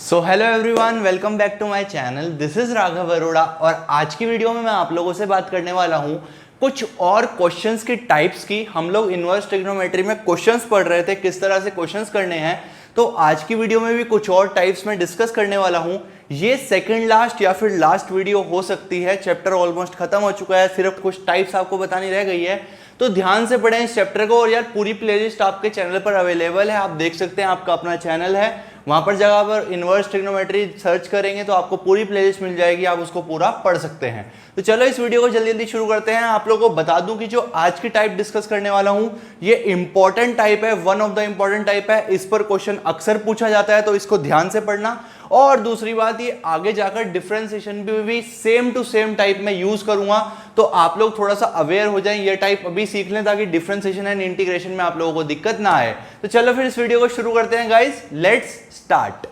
So hello everyone, welcome back to my channel. This is Raghav Arora और आज की video में मैं आप लोगों से बात करने वाला हूं कुछ और क्वेश्चंस की टाइप्स की। हम लोग इनवर्स ट्रिग्नोमेट्री में क्वेश्चंस पढ़ रहे थे, किस तरह से क्वेश्चंस करने हैं। तो आज की वीडियो में भी कुछ और टाइप्स में डिस्कस करने वाला हूं। ये सेकंड लास्ट या फिर लास्ट वीडियो हो सकती है। चैप्टर ऑलमोस्ट खत्म हो चुका है, सिर्फ कुछ टाइप्स आपको बतानी रह गई है। तो ध्यान से पढ़ें इस चैप्टर को। और यार पूरी प्लेलिस्ट आपके चैनल पर अवेलेबल है, आप देख सकते हैं। आपका अपना चैनल है, वहां पर जगह पर इनवर्स ट्रिग्नोमेट्री सर्च करेंगे तो आपको पूरी प्लेलिस्ट मिल जाएगी, आप उसको पूरा पढ़ सकते हैं। तो चलो इस वीडियो को जल्दी जल्दी शुरू करते हैं। आप लोगों को बता दूं कि जो आज की टाइप डिस्कस करने वाला हूं ये इंपॉर्टेंट टाइप है, one of the important type है। इस पर क्वेश्चन अक्सर पूछा जाता है, तो इसको ध्यान से पढ़ना। और दूसरी बात, ये आगे जाकर डिफरेंशिएशन भी सेम टू सेम टाइप में यूज करूंगा, तो आप लोग थोड़ा सा अवेयर हो जाएं। ये टाइप अभी सीख लें ताकि डिफरेंशिएशन एंड इंटीग्रेशन में आप लोगों को दिक्कत ना आए। तो चलो फिर इस वीडियो को शुरू करते हैं गाइस, लेट्स स्टार्ट।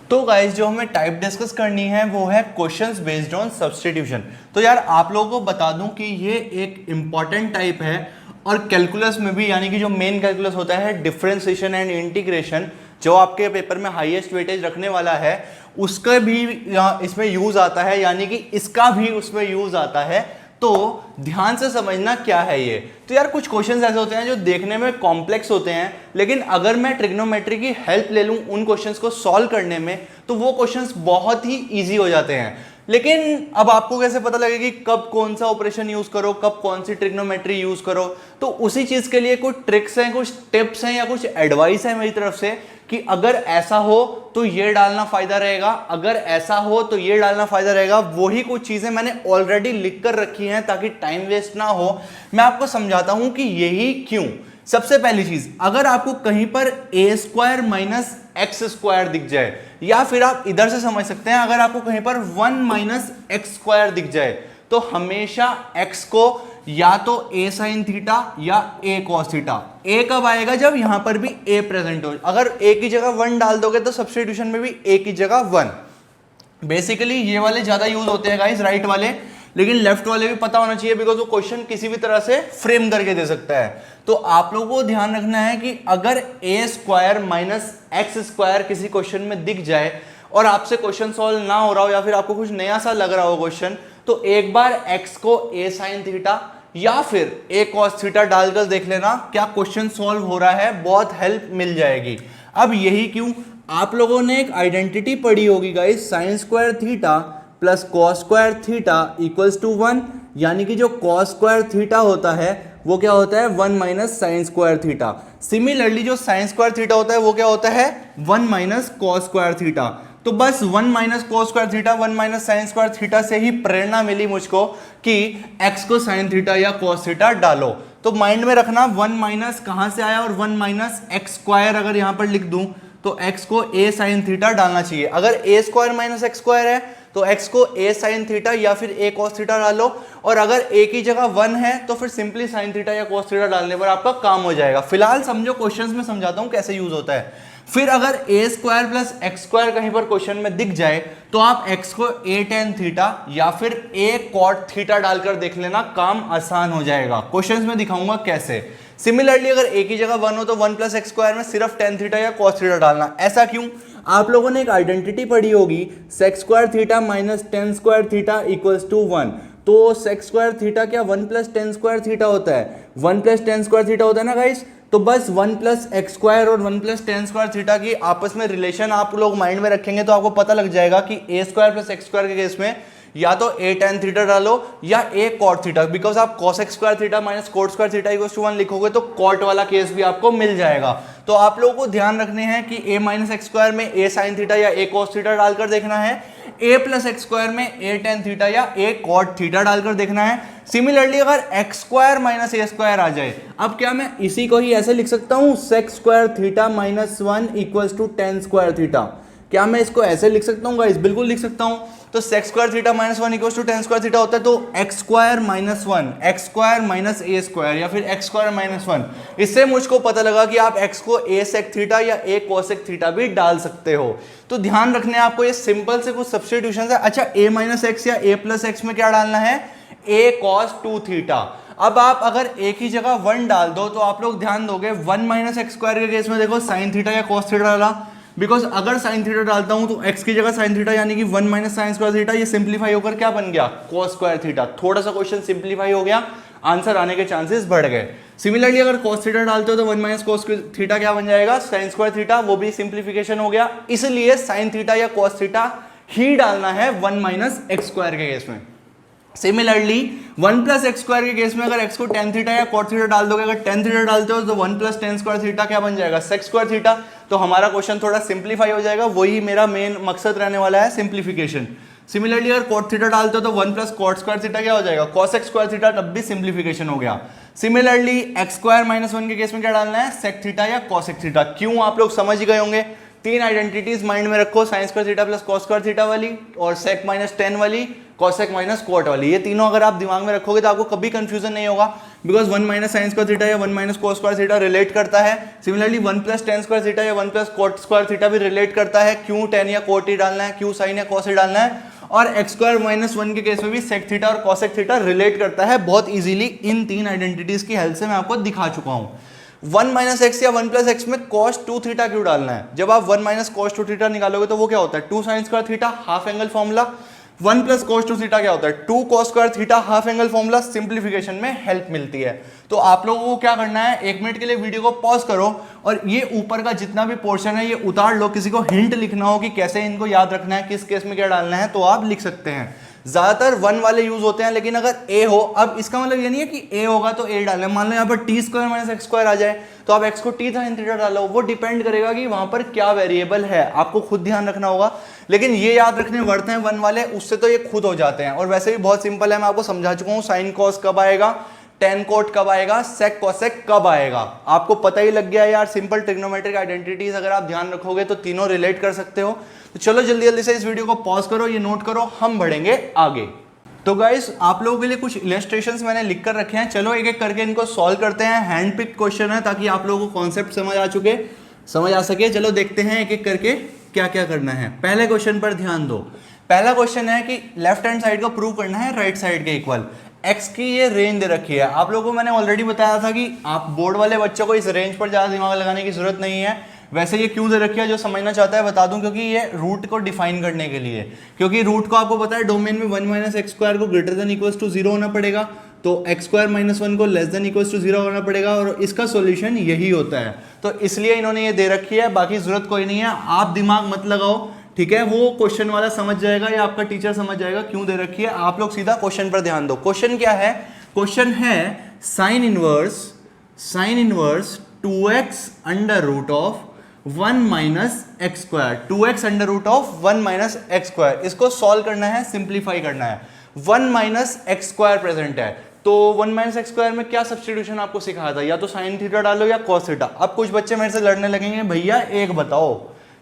तो गाइस जो हमें टाइप डिस्कस करनी है वो है क्वेश्चंस बेस्ड ऑन सब्स्टिट्यूशन। तो यार आप लोगों को बता दूं कि ये एक इंपॉर्टेंट टाइप है और कैलकुलस में भी, यानी कि जो मेन कैलकुलस होता है डिफरेंशिएशन एंड इंटीग्रेशन, जो आपके पेपर में हाईएस्ट वेटेज रखने वाला है, उसका भी इसमें यूज आता है, यानी कि इसका भी उसमें यूज आता है। तो ध्यान से समझना क्या है ये। तो यार कुछ क्वेश्चंस ऐसे होते हैं जो देखने में कॉम्प्लेक्स होते हैं, लेकिन अगर मैं ट्रिग्नोमेट्री की हेल्प ले लूं उन क्वेश्चंस को सॉल्व करने में, तो वो क्वेश्चंस बहुत ही इजी हो जाते हैं। लेकिन अब आपको कैसे पता लगेगा कि कब कौन सा ऑपरेशन यूज करो, कब कौन सी ट्रिग्नोमेट्री यूज करो। तो उसी चीज के लिए कुछ ट्रिक्स हैं, कुछ टिप्स हैं या कुछ एडवाइस है मेरी तरफ से कि अगर ऐसा हो तो ये डालना फायदा रहेगा, अगर ऐसा हो तो ये डालना फायदा रहेगा। वही कुछ चीजें मैंने ऑलरेडी लिख कर रखी हैं ताकि टाइम वेस्ट ना हो। मैं आपको समझाता हूं कि यही क्यों। सबसे पहली चीज, अगर आपको कहीं पर ए स्क्वायर माइनस एक्स स्क्वायर दिख जाए, या फिर आप इधर से समझ सकते हैं, अगर आपको कहीं पर 1 माइनस एक्स स्क्वायर दिख जाए, तो हमेशा एक्स को या तो ए साइन थीटा या ए कॉस थीटा। ए कब आएगा? जब यहां पर भी ए प्रेजेंट हो। अगर ए की जगह 1 डाल दोगे तो सब्स्टिट्यूशन में भी ए की जगह 1। बेसिकली ये वाले ज्यादा यूज होते हैं गाइस, राइट वाले, लेकिन लेफ्ट वाले भी पता होना चाहिए, बिकॉज वो क्वेश्चन किसी भी तरह से फ्रेम करके दे सकता है। तो आप लोगों को ध्यान रखना है कि अगर ए स्क्वायर माइनस एक्स स्क्वायर किसी क्वेश्चन में दिख जाए और आपसे क्वेश्चन सॉल्व ना हो रहा हो, या फिर आपको कुछ नया सा लग रहा हो क्वेश्चन, तो एक बार एक्स को ए साइन थीटा या फिर ए कॉस थीटा डालकर देख लेना क्या क्वेश्चन सॉल्व हो रहा है, बहुत हेल्प मिल जाएगी। अब यही क्यों, आप लोगों ने एक आइडेंटिटी पढ़ी होगी guys, sine square theta plus cos square theta equals to 1, यानी कि जो कॉस स्क्वायर थीटा होता है वो क्या होता है? 1 minus sine square theta. Similarly जो साइन स्क्वायर थीटा होता है वो क्या होता है? 1 माइनस कॉस स्क्वायर थीटा। तो बस 1 minus cos square theta, 1 minus sine square theta से ही प्रेरणा मिली मुझको कि एक्स को साइन थीटा या कॉस थीटा डालो। तो माइंड में रखना 1 माइनस कहां से आया, और 1 माइनस एक्स स्क्वायर अगर यहां पर लिख दूं तो एक्स को ए साइन थीटा डालना चाहिए। अगर ए स्क्वायर माइनस एक्स स्क्वायर है तो एक्स को ए साइन थीटा या फिर ए कॉस थीटा डालो, और अगर ए की जगह 1 है तो फिर सिंपली साइन थीटा या कॉस थीटा डालने पर आपका काम हो जाएगा। फिलहाल समझो, क्वेश्चंस में समझाता हूं कैसे यूज होता है। फिर अगर ए स्क्वायर प्लस एक्स स्क्वायर कहीं पर क्वेश्चन में दिख जाए तो आप एक्स को ए टेन थीटा या फिर ए कॉट थीटा डालकर देख लेना, काम आसान हो जाएगा। क्वेश्चंस में दिखाऊंगा कैसे। सिमिलरली अगर ए की जगह 1 हो तो 1 प्लस एक्स स्क्वायर में सिर्फ टेन थीटा या कॉस थीटा डालना। ऐसा क्यों? आप लोगों ने एक आइडेंटिटी पढ़ी होगी, sec square theta minus tan square theta equals to 1। तो सेक्स स्क्वायर थीटा क्या 1 प्लस टेन स्क्वायर थीटा होता है? 1 प्लस टेन स्क्वायर थीटा होता है ना गाइस। तो बस 1 प्लस एक्स स्क्वायर और 1 प्लस टेन स्क्वायर थीटा की आपस में रिलेशन आप लोग माइंड में रखेंगे तो आपको पता लग जाएगा कि a square plus x square के केस में या तो ए टेन थीटा डालो या ए कॉट थीटा, बिकॉज आप cosec square theta minus cot square theta equals to 1 लिखोगे तो कॉट वाला केस भी आपको मिल जाएगा। तो आप लोगों को ध्यान रखने हैं कि ए माइनस एक्स स्क्वायर में ए साइन थीटा या ए कॉस थीटा डालकर देखना है, ए प्लस एक्स स्क्वायर में ए टेन थीटा या ए कॉट थीटा डालकर देखना है। सिमिलरली अगर x square minus a square आ जाए, अब क्या मैं इसी को ही ऐसे लिख सकता हूं, sec square theta minus 1 equals to tan square theta? क्या मैं इसको ऐसे लिख सकता हूँ गाइस? बिल्कुल लिख सकता हूँ। तो sec square theta minus 1 equals to tan square theta होता है, तो x square minus 1, x square minus a square या फिर एक्स स्क्वायर माइनस 1। इससे मुझको पता लगा कि आप एक्स को ए सेक थीटा या ए कोसेक थीटा भी डाल सकते हो। तो ध्यान रखने आपको, ये सिंपल से कुछ सब्स्टिट्यूशन है। अच्छा, ए माइनस एक्स या ए प्लस एक्स में क्या डालना है? ए कॉस 2 थीटा। अब आप अगर ए की जगह 1 डाल दो तो आप लोग ध्यान दोगे 1 माइनस एक्स स्क्वायर के केस में देखो साइन थीटा या कॉस थीटा डाला, बिकॉज अगर साइन थीटा डालता हूं तो x की जगह साइन थीटा यानी कि 1 माइनस साइन स्क्वायर थीटा, ये सिंप्लीफाई होकर क्या बन गया, cos स्क्वायर थीटा। थोड़ा सा क्वेश्चन सिंप्लीफाई हो गया, आंसर आने के चांसेस बढ़ गए। सिमिलरली अगर cos थीटा डालते हो तो 1 माइनस cos थीटा क्या बन जाएगा, साइन स्क्वायर थीटा, वो भी सिंप्लीफिकेशन हो गया। इसलिए साइन थीटा या cos थीटा ही डालना है 1 माइनस एक्स स्क्वायर के केस में। सिमिलरली 1 प्लस एक्स स्क्वायर के केस में अगर x को tan थीटा या cot थीटा डाल दोगे, अगर tan थीटा डालते हो तो 1 प्लस tan स्क्वायर थीटा क्या बन जाएगा, sec स्क्वायर थीटा। तो हमारा क्वेश्चन थोड़ा सिंप्लीफाई हो जाएगा, वही मेरा मेन मकसद रहने वाला है, सिंप्लीफिकेशन। सिमिलरली अगर cot थीटा डालते हो तो 1 प्लस cot स्क्वायर थीटा क्या हो जाएगा, cos x स्क्वायर थीटा, तब भी सिंप्लीफिकेशन हो गया। सिमिलरली x स्क्वायर माइनस 1 के केस में क्या डालना है, sec थीटा या cos x थीटा। क्यों, आप लोग समझ ही गए होंगे। तीन आइडेंटिटीज माइंड में रखो, sign square theta plus cos square theta वाली, और sec माइनस tan वाली, cosec माइनस cot वाली। ये तीनों अगर आप दिमाग में रखोगे तो आपको कभी कंफ्यूजन नहीं होगा, because 1 minus sine square theta या 1 minus cos square theta relate करता है। Similarly 1 plus tan square theta या 1 प्लस cot स्क्वायर थीटा भी रिलेट करता है। क्यों tan या cot ही डालना है, क्यों sin या cos ही डालना है। और x स्क्वायर माइनस 1 के केस में भी sec थीटा और cosec थीटा रिलेट करता है बहुत इजीली। इन तीन आइडेंटिटीज की हेल्प से मैं आपको दिखा चुका हूं। 1 माइनस एक्स या 1 प्लस एक्स में cos 2 थीटा क्यों डालना है। जब आप 1 माइनस cos 2 थीटा निकालोगे तो वो क्या होता है, 2 sine square theta, half angle formula. 1 plus cos 2 theta क्या होता है, 2 cos square theta, half angle formula. Simplification में हेल्प मिलती है। तो आप लोगों को क्या करना है, 1 मिनट के लिए वीडियो को पॉज करो और ये ऊपर का जितना भी पोर्शन है ये उतार लो। किसी को हिंट लिखना हो कि कैसे इनको याद रखना है, किस केस में क्या डालना है, तो आप लिख सकते हैं। ज्यादातर 1 वाले यूज होते हैं, लेकिन अगर a हो, अब इसका मतलब ये नहीं है कि a होगा तो a डालें। मान लो यहाँ पर t square minus x square आ जाए तो आप x को t साइन थीटा डालो। वो डिपेंड करेगा कि वहां पर क्या वेरिएबल है, आपको खुद ध्यान रखना होगा। लेकिन ये याद रखने वर्थ हैं 1 वाले, उससे तो ये खुद हो जाते हैं। और वैसे भी बहुत सिंपल है, मैं आपको समझा चुका हूँ। साइन कॉस कब आएगा, tan कोट कब आएगा, sec cosec कब आएगा, आपको पता ही लग गया यार। सिंपल ट्रिग्नोमेट्रिक आइडेंटिटीज अगर आप ध्यान रखोगे तो तीनों रिलेट कर सकते हो। तो चलो जल्दी जल्दी से इस वीडियो को पॉज करो, ये नोट करो, हम बढ़ेंगे आगे। तो गाइस आप लोगों के लिए कुछ इलस्ट्रेशंस मैंने लिख कर रखे हैं, चलो एक एक करके इनको सॉल्व करते हैं। हैंड पिक क्वेश्चन है ताकि आप लोगों को कॉन्सेप्ट समझ आ सके। चलो देखते हैं एक एक करके क्या क्या करना है। पहले क्वेश्चन पर ध्यान दो। पहला क्वेश्चन है कि लेफ्ट हैंड साइड को प्रूव करना है राइट साइड के इक्वल। एक्स की ये रेंज दे रखी है। आप लोगों को मैंने ऑलरेडी बताया था कि आप बोर्ड वाले बच्चों को इस रेंज पर ज़्यादा दिमाग लगाने की जरूरत नहीं है। वैसे ये क्यों दे रखी है, जो समझना चाहता है बता दूं, क्योंकि ये रूट को डिफाइन करने के लिए। क्योंकि रूट को आपको पता है डोमेन में 1 माइनस एक्स स्क्वायर को ग्रेटर देन इक्वल्स टू 0 होना पड़ेगा, तो एक्स स्क्वायर माइनस 1 को लेस देन इक्वल्स टू 0 होना पड़ेगा, और इसका सॉल्यूशन यही होता है। तो इसलिए इन्होंने ये दे रखी है, बाकी जरूरत कोई नहीं है, आप दिमाग मत लगाओ, ठीक है। वो क्वेश्चन वाला समझ जाएगा या आपका टीचर समझ जाएगा क्यों दे रखी है। आप लोग सीधा क्वेश्चन पर ध्यान दो। क्वेश्चन क्या है, क्वेश्चन है sine inverse 2x under root of 1 minus x square, 2x under root of 1 minus x square. इसको सॉल्व करना है, सिंप्लीफाई करना है। 1 माइनस एक्स स्क्वायर प्रेजेंट है, तो 1 माइनस एक्स स्क्वायर में क्या सब्स्टिट्यूशन आपको सिखाया था, या तो साइन थीटा डालो या कॉस थीटा। अब कुछ बच्चे मेरे से लड़ने लगेंगे, भैया एक बताओ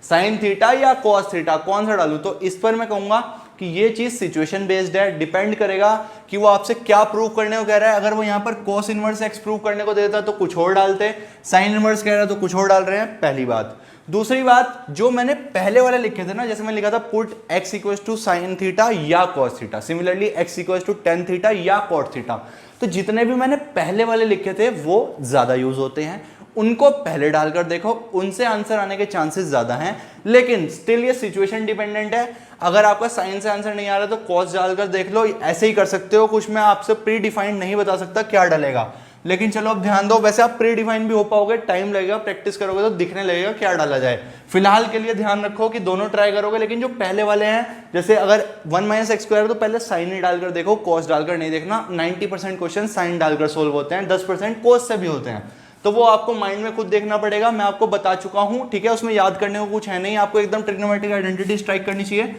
साइन थीटा या कॉस थीटा कौन सा डालूं। तो इस पर मैं कहूंगा कि ये चीज सिचुएशन बेस्ड है, डिपेंड करेगा कि वो आपसे क्या प्रूव करने को कह रहा है। अगर वो यहाँ पर cos इनवर्स x प्रूव करने को देता तो कुछ और डालते, साइन इनवर्स कह रहा है तो कुछ और डाल रहे हैं, पहली बात। दूसरी बात, जो मैंने पहले वाले लिखे थे ना, जैसे मैं लिखा था put x equals to sine theta या cos theta, similarly x equals to tan theta या cot थीटा, तो जितने भी मैंने पहले वाले लिखे थे वो ज्यादा यूज होते हैं, उनको पहले डालकर देखो, उनसे आंसर आने के चांसेस ज्यादा हैं। लेकिन स्टिल ये सिचुएशन डिपेंडेंट है। अगर आपका साइन से आंसर नहीं आ रहा तो कॉस डालकर देख लो, ऐसे ही कर सकते हो। कुछ मैं आपसे प्री डिफाइंड नहीं बता सकता क्या डलेगा, लेकिन चलो अब ध्यान दो। वैसे आप प्री डिफाइंड भी हो पाओगे, टाइम लगेगा, प्रैक्टिस करोगे तो दिखने लगेगा क्या डाला जाए। फिलहाल के लिए ध्यान रखो कि दोनों ट्राई करोगे, लेकिन जो पहले वाले हैं, जैसे अगर 1 माइनस एक्स स्क्वायर तो पहले साइन ही डालकर देखो, कॉस डालकर नहीं देखना। 90% क्वेश्चन साइन डालकर सोल्व होते हैं, 10% कॉस से भी होते हैं, तो वो आपको माइंड में खुद देखना पड़ेगा। मैं आपको बता चुका हूं, ठीक है, उसमें याद करने को कुछ है नहीं, आपको एकदम ट्रिग्नोमेट्रिक आइडेंटिटी स्ट्राइक करनी चाहिए।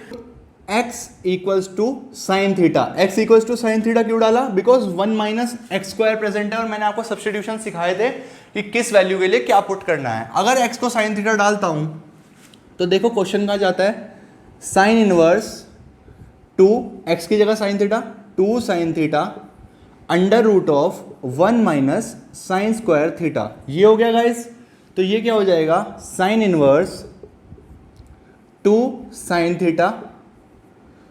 x equals to sine theta, x equals to sine theta क्यों डाला, because 1 minus x square present है, और मैंने आपको सब्स्टिट्यूशन सिखाए थे कि किस वैल्यू के लिए क्या पुट करना है। अगर x को साइन थीटा डालता हूं तो देखो क्वेश्चन कहां जाता है, साइन इनवर्स 2 x की जगह sine theta, 2 sine theta under root of 1 minus sine square theta, ये हो गया गाइस। तो ये क्या हो जाएगा, sine inverse 2 sine theta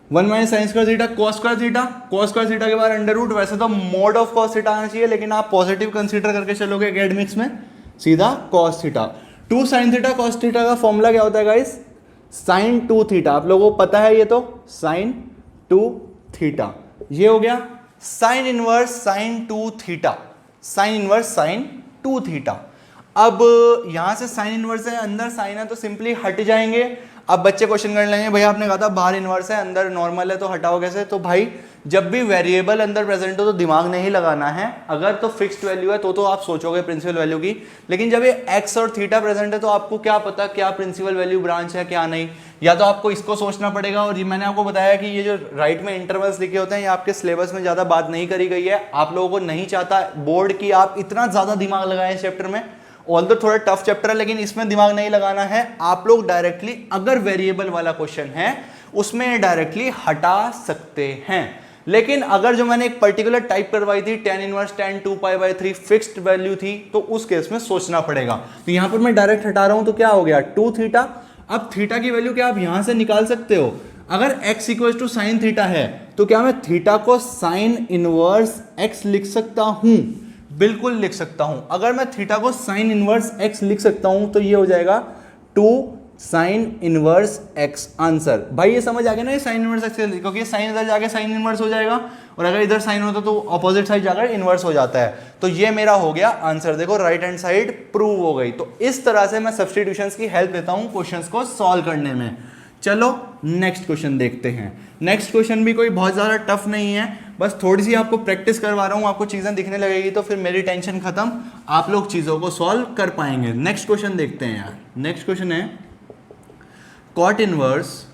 1 minus sine square theta cos square theta, cos square theta के बाद अंडर रूट। वैसे तो मोड ऑफ कॉस थीटा आना चाहिए, लेकिन आप पॉजिटिव कंसीडर करके चलोगे एकेडमिक्स में, सीधा cos theta two sine theta cos theta का फॉर्मूला क्या होता है गाइस? साइन टू थीटा, आप लोगों को पता है ये तो, साइन टू थीटा। ये हो गया sine inverse sine to theta, sine inverse sine to theta. अब यहां से साइन इनवर्स है, अंदर साइन है, तो सिंपली हट जाएंगे। अब बच्चे क्वेश्चन कर लेंगे, भैया आपने कहा था बाहर इनवर्स है अंदर नॉर्मल है, तो हटाओ कैसे? तो भाई जब भी वेरिएबल अंदर प्रेजेंट हो तो दिमाग नहीं लगाना है। अगर तो फिक्स्ड वैल्यू है तो आप सोचोगे प्रिंसिपल वैल्यू की, लेकिन जब ये एक्स और थीटा प्रेजेंट है तो आपको क्या पता क्या प्रिंसिपल वैल्यू ब्रांच है क्या नहीं। या तो आपको इसको सोचना पड़ेगा, और मैंने आपको बताया कि ये जो राइट में इंटरवल्स लिखे होते हैं ये आपके सिलेबस में ज़्यादा बात नहीं करी गई है। आप लोगों को नहीं चाहता बोर्ड की आप इतना ज़्यादा दिमाग लगाएं इस चैप्टर में, ऑल्दो थोड़ा टफ चैप्टर है लेकिन इसमें दिमाग नहीं लगाना है। आप लोग डायरेक्टली अगर वेरिएबल वाला क्वेश्चन है उसमें डायरेक्टली हटा सकते हैं। लेकिन अगर जो मैंने एक पर्टिकुलर टाइप करवाई थी tan inverse tan 2π/3 fixed value थी, तो उस केस में सोचना पड़ेगा। तो यहां पर मैं डायरेक्ट हटा रहा हूं तो क्या हो गया 2 थीटा। अब थीटा की वैल्यू क्या आप यहां से निकाल सकते हो? अगर x equal to sine theta है तो क्या मैं थीटा को साइन इनवर्स x लिख सकता हूं? बिल्कुल लिख सकता हूं। अगर मैं थीटा को साइन इनवर्स x लिख सकता हूं तो ये हो जाएगा 2 साइन इनवर्स x आंसर। भाई ये समझ आ गया ना, ये साइन इनवर्स x, क्योंकि ये साइन इधर जाके साइन इनवर्स हो जाएगा, और अगर इधर साइन होता तो ऑपोजिट साइड जाकर इनवर्स हो जाता है। तो ये मेरा हो गया आंसर। देखो राइट हैंड साइड प्रूव हो गई। तो इस तरह से मैं सब्स्टिट्यूशंस की हेल्प लेता हूं क्वेश्चंस को सॉल्व करने में। चलो नेक्स्ट क्वेश्चन देखते हैं। नेक्स्ट क्वेश्चन भी कोई बहुत ज़्यादा टफ नहीं है, बस थोड़ी सी आपको प्रैक्टिस करवा रहा हूँ, आपको चीज़ें दिखने लगेगी तो फिर मेरी टेंशन खत्म, आप लोग चीज़ों को सॉल्व कर पाएंगे। नेक्स्ट क्वेश्चन देखते हैं यार। नेक्स्ट क्वेश्चन है कॉट इनवर्स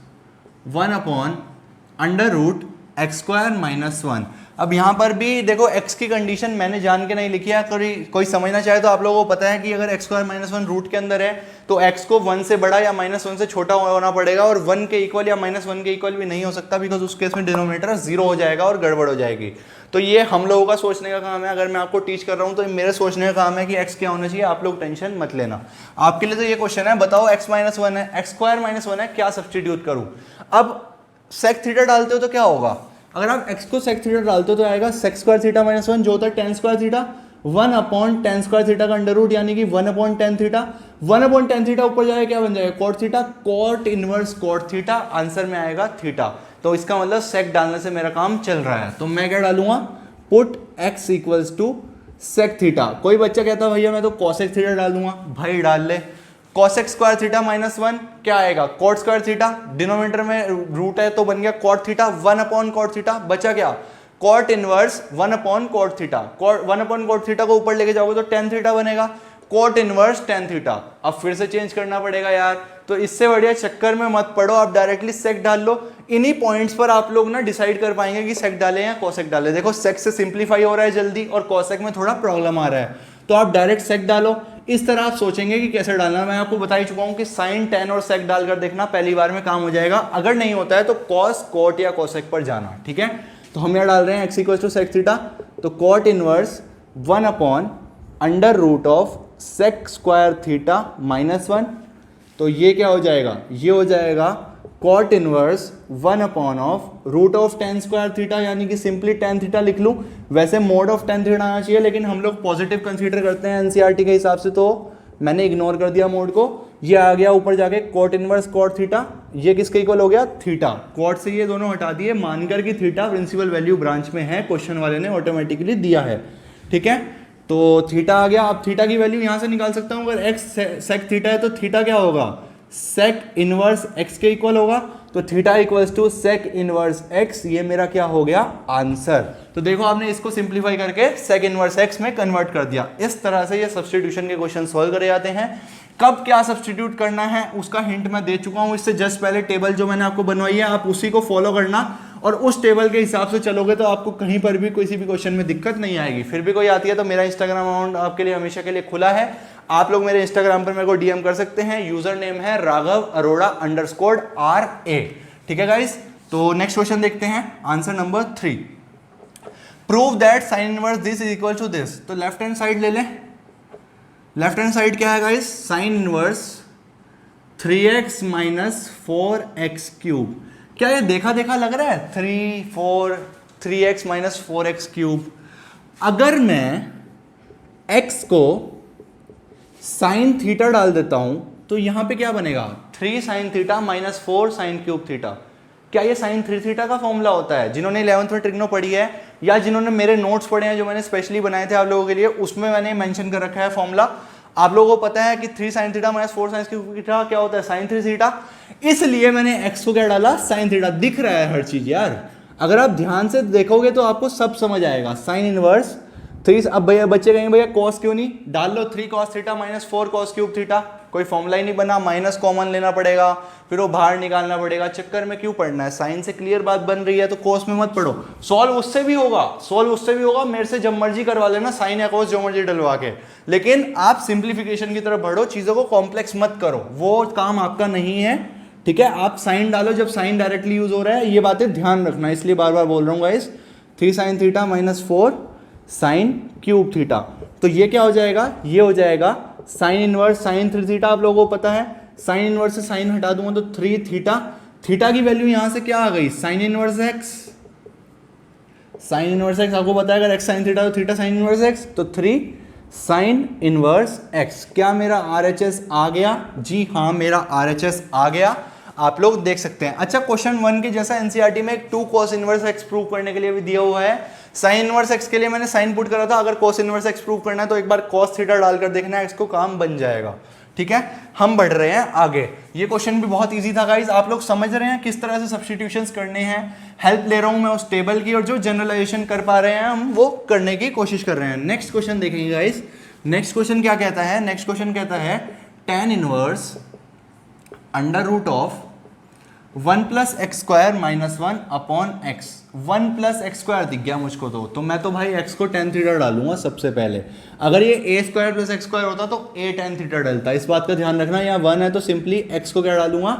1/√x²-1। अब यहाँ पर भी देखो x की कंडीशन मैंने जान के नहीं लिखी है, कोई समझना चाहे तो आप लोगों को पता है कि अगर x²-1 रूट के अंदर है तो x को 1 से बड़ा या -1 से छोटा होना पड़ेगा, और 1 के इक्वल या -1 के इक्वल भी नहीं हो सकता, बिकॉज उस केस में डिनोमिनेटर 0 हो जाएगा और गड़बड़ हो जाएगी। तो ये हम लोगों का सोचने का काम है। अगर मैं आपको टीच कर रहा हूँ तो मेरे सोचने का काम है कि x क्या होना चाहिए, आप लोग टेंशन मत लेना। आपके लिए तो ये क्वेश्चन है, बताओ x-1 है, x²-1 है, क्या सब्स्टिट्यूट करूँ? अब सेक थीटा डालते हो तो क्या होगा? अगर आप x को सेक थीटा डालते हो तो आएगा sec² थीटा -1 जो होता है tan² थीटा, 1/tan² थीटा का अंडर रूट यानी कि 1/tan थीटा। 1/tan थीटा ऊपर जाएगा क्या बन जाएगा cot theta, cot inverse cot theta, answer में आएगा थीटा। तो इसका मतलब सेक डालने से मेरा काम चल रहा है। तो मैं क्या डालूंगा, put x equals to sec theta. कोई बच्चा कहता है भैया मैं तो cosec थीटा डाल दूंगा, भाई डाल ले। cosec² थीटा -1 क्या आएगा cot² थीटा, डिनोमिनेटर में रूट है तो बन गया cot थीटा, 1/cot थीटा, बचा क्या cot inverse 1/cot theta. 1/cot theta को ऊपर लेके जाओगे तो tan थीटा बनेगा, cot इनवर्स tan थीटा। अब फिर से चेंज करना पड़ेगा यार, तो इससे बढ़िया चक्कर में मत पड़ो, आप डायरेक्टली सेक डाल लो। इन्हीं पॉइंट्स पर आप लोग ना डिसाइड कर पाएंगे कि सेक डालें या कोसेक डालें। देखो सेक से सिंप्लीफाई हो रहा है जल्दी और कोसेक में थोड़ा प्रॉब्लम आ रहा है, तो आप डायरेक्ट सेक डालो। इस तरह आप सोचेंगे कि कैसे डालना। मैं आपको बता ही चुका हूं कि साइन टेन और सेक डालकर देखना, पहली बार में काम हो जाएगा। अगर नहीं होता है तो कॉस कोट या कोसेक पर जाना, ठीक है। तो हम यहाँ डाल रहे हैं x equal to sec theta, तो कॉट इनवर्स 1/√ऑफ sec² थीटा -1। तो ये क्या हो जाएगा, ये हो जाएगा कॉट इनवर्स 1/√ऑफ tan² थीटा, यानी कि सिंपली tan थीटा लिख लूँ। वैसे मोड ऑफ tan थीटा आना चाहिए, लेकिन हम लोग पॉजिटिव कंसीडर करते हैं एनसीईआरटी के हिसाब से, तो मैंने इग्नोर कर दिया मोड को। ये आ गया ऊपर जाके कॉट इनवर्स कॉट थीटा, ये किसके इक्वल हो गया थीटा। कॉट से ये दोनों हटा दिए, मानकर कि थीटा प्रिंसिपल वैल्यू ब्रांच में है, क्वेश्चन वाले ने ऑटोमेटिकली दिया है, ठीक है। तो थीटा आ गया। अब थीटा की वैल्यू यहां से निकाल सकता हूं, अगर x सेक थीटा है तो थीटा क्या होगा, सेक इनवर्स x के इक्वल होगा। तो theta equals to sec inverse x, ये मेरा क्या हो गया आंसर। तो देखो आपने इसको सिंप्लीफाई करके सेक इनवर्स x में कन्वर्ट कर दिया। इस तरह से ये सब्स्टिट्यूशन के क्वेश्चन सॉल्व करे जाते हैं। कब क्या सब्स्टिट्यूट करना है उसका हिंट मैं दे चुका हूं, इससे जस्ट पहले टेबल जो मैंने आपको बनवाई है आप उसी को फॉलो करना, और उस टेबल के हिसाब से चलोगे तो आपको कहीं पर भी किसी भी क्वेश्चन में दिक्कत नहीं आएगी। फिर भी कोई आती है तो मेरा इंस्टाग्राम अकाउंट आपके लिए हमेशा के लिए खुला है, आप लोग मेरे इंस्टाग्राम पर मेरे को डीएम कर सकते हैं। यूजर नेम है RAGHAV_RA, ठीक है गाइस। तो नेक्स्ट क्वेश्चन देखते हैं, answer number 3। Prove that sine inverse this is equal to this. तो लेफ्ट हैंड साइड ले लें। लेफ्ट हैंड साइड क्या है guys, sine inverse 3x - 4x³। क्या ये देखा देखा लग रहा है 3x - 4x³। अगर मैं x को साइन थीटा डाल देता हूं तो यहां पे क्या बनेगा 3 sine theta minus 4 sine cube theta. क्या ये साइन 3 थीटा का फॉर्मूला होता है? जिन्होंने 11th में ट्रिग्नो पढ़ी है या जिन्होंने मेरे नोट्स पढ़े हैं जो मैंने स्पेशली बनाए थे आप लोगों के लिए, उसमें मैंने मेंशन कर रखा है फॉर्मूला। आप लोगों को पता है कि 3 sine theta minus 4 sine cube theta क्या होता है? Sine 3 theta. इसलिए मैंने एक्स को क्या डाला? Sine theta. दिख रहा है हर चीज यार, अगर आप ध्यान से देखोगे तो आपको सब समझ आएगा। साइन इनवर्स 3, अब भैया बच्चे कहेंगे भैया कॉस क्यों नहीं? डाल लो 3 cos theta minus 4 cos cube theta. कोई फॉर्मूला ही नहीं बना, माइनस कॉमन लेना पड़ेगा, फिर वो बाहर निकालना पड़ेगा। चक्कर में क्यों पढ़ना है? साइन से क्लियर बात बन रही है तो कॉस में मत पढ़ो। सॉल्व उससे भी होगा, मेरे से जब मर्जी करवा लेना साइन या कॉस जो मर्जी डलवा के, लेकिन आप सिंप्लीफिकेशन की तरफ बढ़ो, चीजों को कॉम्प्लेक्स मत करो, वो काम आपका नहीं है। ठीक है, आप साइन डालो जब साइन डायरेक्टली यूज हो रहा है, ये बातें ध्यान रखना, इसलिए बार बार बोल रहा हूँ guys. 3 sine theta minus 4 sine cube theta, तो ये क्या हो जाएगा? ये हो जाएगा साइन इनवर्स साइन 3 थीटा। आप लोगों को पता है साइन इनवर्स से साइन हटा दूंगा तो 3 थीटा। थीटा की वैल्यू यहां से क्या आ गई? Sine inverse x. Sine inverse x आपको पता है, अगर एक्स साइन थीटा तो थीटा साइन इनवर्स एक्स, तो 3 साइन इनवर्स एक्स। क्या मेरा RHS आ गया? जी हाँ, मेरा RHS आ गया, आप लोग देख सकते हैं। अच्छा, क्वेश्चन 1 के जैसा NCERT में एक 2 cos इनवर्स एक्स प्रूव करने के लिए भी दिया हुआ है। साइन इनवर्स एक्स के लिए मैंने साइन पुट करा था, अगर cos इनवर्स एक्स प्रूव करना है तो एक बार cos थीटा डालकर देखना है, एक्स को काम बन जाएगा। ठीक है, हम बढ़ रहे हैं आगे। ये क्वेश्चन भी बहुत इजी था गाइज, आप लोग समझ रहे हैं किस तरह से सब्स्टिट्यूशंस करने हैं। हेल्प ले रहा हूं मैं उस टेबल की, और जो जनरलाइजेशन कर पा रहे हैं हम वो करने की कोशिश कर रहे हैं। नेक्स्ट क्वेश्चन देखेंगे गाइज। नेक्स्ट क्वेश्चन क्या कहता है? नेक्स्ट क्वेश्चन कहता है tan inverse under root of 1 plus x square minus 1 upon x. 1 plus x square दिख गया मुझको तो मैं तो भाई एक्स को tan थीटा डालूंगा सबसे पहले। अगर ये ए स्क्वायर प्लस एक्स स्क्वायर होता तो ए tan थीटा डलता, इस बात का ध्यान रखना। यहाँ 1 है तो सिंपली एक्स को क्या डालूंगा?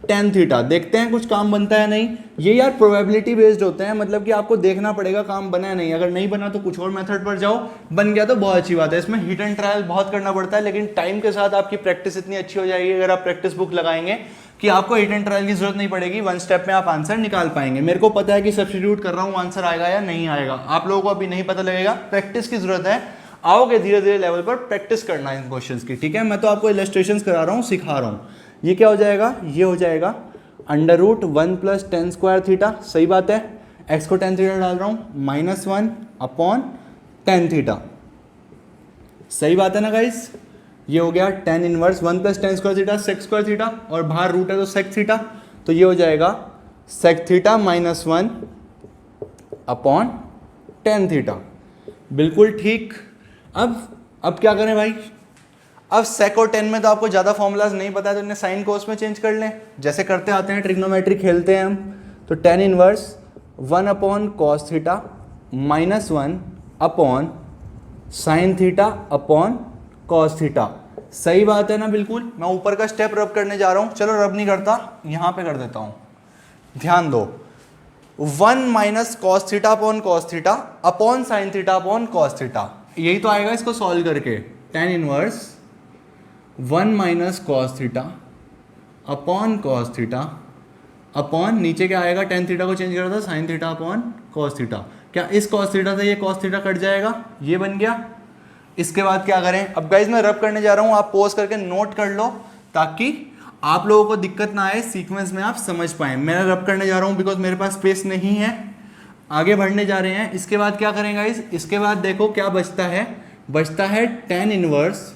tan theta. देखते हैं कुछ काम बनता है नहीं। ये यार प्रोबेबिलिटी बेस्ड होते हैं, मतलब कि आपको देखना पड़ेगा काम बना है नहीं। अगर नहीं बना तो कुछ और मेथड पर जाओ, बन गया तो बहुत अच्छी बात है। इसमें हिट एंड ट्रायल बहुत करना पड़ता है, लेकिन टाइम के साथ आपकी प्रैक्टिस इतनी अच्छी हो जाएगी अगर आप प्रैक्टिस बुक लगाएंगे कि आपको हिट एंड ट्रायल की जरूरत नहीं पड़ेगी, 1 स्टेप में आप आंसर निकाल पाएंगे। मेरे को पता है कि सब्स्टिट्यूट कर रहा हूँ आंसर आएगा या नहीं आएगा, आप लोगों को अभी नहीं पता लगेगा, प्रैक्टिस की जरूरत है। आओगे धीरे धीरे लेवल पर, प्रैक्टिस करना है इन क्वेश्चंस की। ठीक है, मैं तो आपको इलस्ट्रेशंस करा रहा हूँ, सिखा रहा हूँ। ये क्या हो जाएगा? ये हो जाएगा under root 1 plus tan square theta. सही बात है, एक्स को tan थीटा डाल रहा हूँ, माइनस 1 अपॉन tan थीटा। सही बात है ना गाइस? ये हो गया tan inverse 1 plus tan square theta sec square theta, और बाहर रूट है तो सेक थीटा, तो ये हो जाएगा sec theta minus 1 upon tan theta. बिल्कुल ठीक। अब क्या करें भाई? अब सेक और tan में तो आपको ज़्यादा फॉर्मूलाज नहीं पता है, तो इन्हें साइन कोस में चेंज कर लें, जैसे करते आते हैं, ट्रिग्नोमेट्री खेलते हैं हम। तो tan inverse 1 upon cos theta minus 1 upon sine theta upon cos theta. सही बात है ना? बिल्कुल। मैं ऊपर का स्टेप रब करने जा रहा हूँ, चलो रब नहीं करता, यहाँ पे कर देता हूँ, ध्यान दो। 1 minus cos theta upon cos theta upon sine theta upon cos theta, यही तो आएगा इसको सॉल्व करके। tan inverse 1 minus cos theta upon cos theta upon, नीचे क्या आएगा? tan थीटा को चेंज कर दो, sign theta upon cos theta. क्या इस कॉस थीटा से ये कॉस थीटा कट जाएगा? ये बन गया। इसके बाद क्या करें? अब गाइज मैं रब करने जा रहा हूँ, आप पॉज करके नोट कर लो ताकि आप लोगों को दिक्कत ना आए, सीक्वेंस में आप समझ पाएं। मैं रब करने जा रहा हूँ बिकॉज मेरे पास स्पेस नहीं है, आगे बढ़ने जा रहे हैं। इसके बाद क्या करें गाइज? इसके बाद देखो क्या बचता है, बचता है tan inverse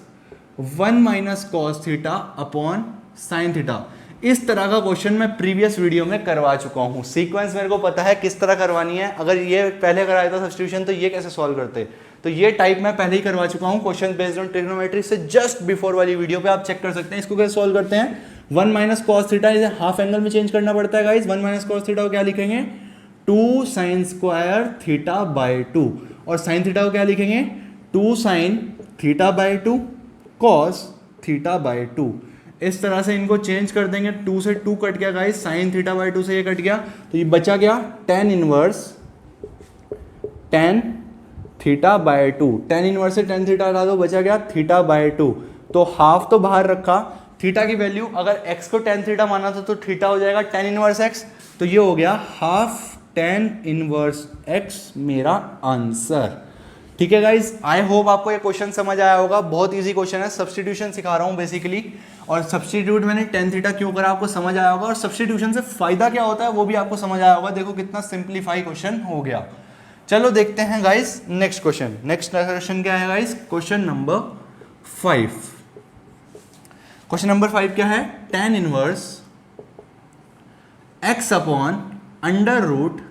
1 minus cos theta upon sine theta. इस तरह का क्वेश्चन मैं प्रीवियस वीडियो में करवा चुका हूँ, सीक्वेंस मेरे को पता है किस तरह करवानी है। अगर ये पहले कराया था सब्स्टिट्यूशन तो ये कैसे सॉल्व करते, तो ये टाइप मैं पहले ही करवा चुका हूँ। क्वेश्चन बेस्ड ऑन ट्रिग्नोमेट्री से जस्ट बिफोर वाली वीडियो पे आप चेक कर सकते हैं। इसको कैसे सॉल्व करते हैं? 1 माइनस कॉस थीटा इसे हाफ एंगल में चेंज करना पड़ता है गाइज। 1 माइनस कॉस थीटा को क्या लिखेंगे? 2 साइन स्क्वायर थीटा बाई 2, और साइन थीटा को क्या लिखेंगे? 2 sine theta by 2 cos theta by 2। इस तरह से इनको चेंज कर देंगे। 2 से 2 कट गया गाइस, साइन थीटा बाई 2 से ये कट गया, तो ये बचा क्या? tan inverse tan theta by 2। tan inverse से tan थीटा हटा दो, बचा गया थीटा बाई 2। तो हाफ तो बाहर रखा, थीटा की वैल्यू अगर x को tan थीटा माना था तो थीटा हो जाएगा tan इनवर्स x, तो ये हो गया हाफ tan इनवर्स x मेरा आंसर। ठीक है गाइज, आई होप आपको ये क्वेश्चन समझ आया होगा। बहुत इजी क्वेश्चन है, सब्स्टिट्यूशन सिखा रहा हूँ बेसिकली, और सब्स्टिट्यूट मैंने टेन थीटा क्यों करा आपको समझ आया होगा, और सब्स्टिट्यूशन से फायदा क्या होता है वो भी आपको समझ आया होगा। देखो कितना सिंप्लीफाई क्वेश्चन हो गया। चलो देखते हैं guys next question. Next question क्या है guys? Question number 5। Question number 5 क्या है? tan inverse x upon under root